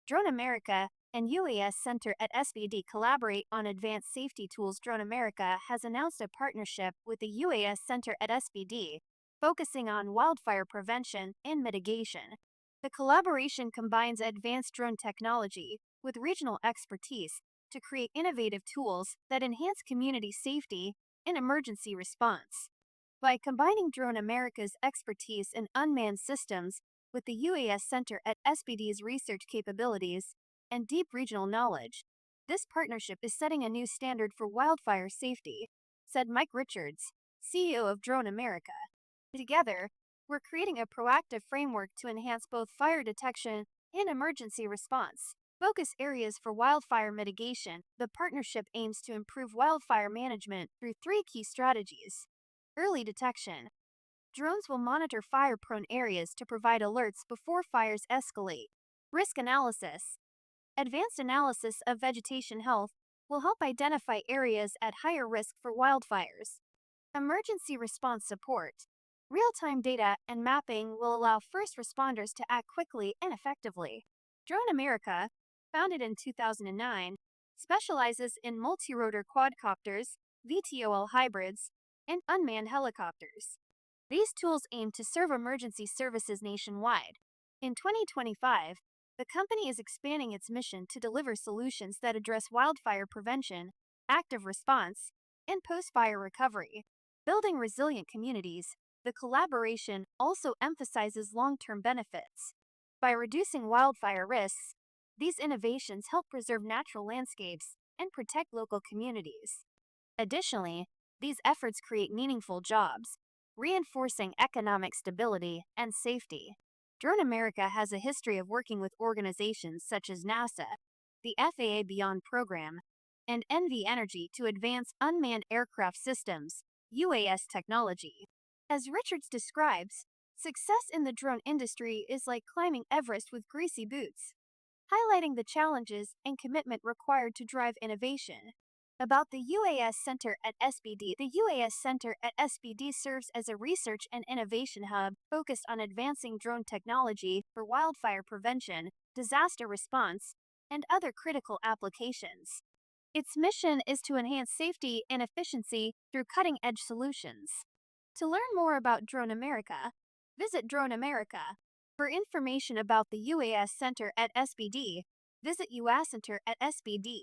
Drone America and UAS Center at SBD collaborate on advanced safety tools. Drone America has announced a partnership with the UAS Center at SBD, focusing on wildfire prevention and mitigation. The collaboration combines advanced drone technology with regional expertise to create innovative tools that enhance community safety and emergency response. By combining Drone America's expertise in unmanned systems with the UAS Center at SBD's research capabilities and deep regional knowledge, this partnership is setting a new standard for wildfire safety, said Mike Richards, CEO of Drone America. Together, we're creating a proactive framework to enhance both fire detection and emergency response. Focus areas for wildfire mitigation. The partnership aims to improve wildfire management through three key strategies. Early detection. Drones will monitor fire-prone areas to provide alerts before fires escalate. Risk analysis. Advanced analysis of vegetation health will help identify areas at higher risk for wildfires. Emergency response support. Real-time data and mapping will allow first responders to act quickly and effectively. Drone America, founded in 2009, specializes in multi-rotor quadcopters, VTOL hybrids, and unmanned helicopters. These tools aim to serve emergency services nationwide. In 2025, the company is expanding its mission to deliver solutions that address wildfire prevention, active response, and post-fire recovery. Building resilient communities, the collaboration also emphasizes long-term benefits. By reducing wildfire risks, these innovations help preserve natural landscapes and protect local communities. Additionally, these efforts create meaningful jobs, reinforcing economic stability and safety. Drone America has a history of working with organizations such as NASA, the FAA Beyond program, and NV Energy to advance unmanned aircraft systems, UAS technology. As Richards describes, success in the drone industry is like climbing Everest with greasy boots, highlighting the challenges and commitment required to drive innovation. About the UAS Center at SBD. The UAS Center at SBD serves as a research and innovation hub focused on advancing drone technology for wildfire prevention, disaster response, and other critical applications. Its mission is to enhance safety and efficiency through cutting-edge solutions. To learn more about Drone America, visit Drone America. For information about the UAS Center at SBD, visit UAS Center at SBD.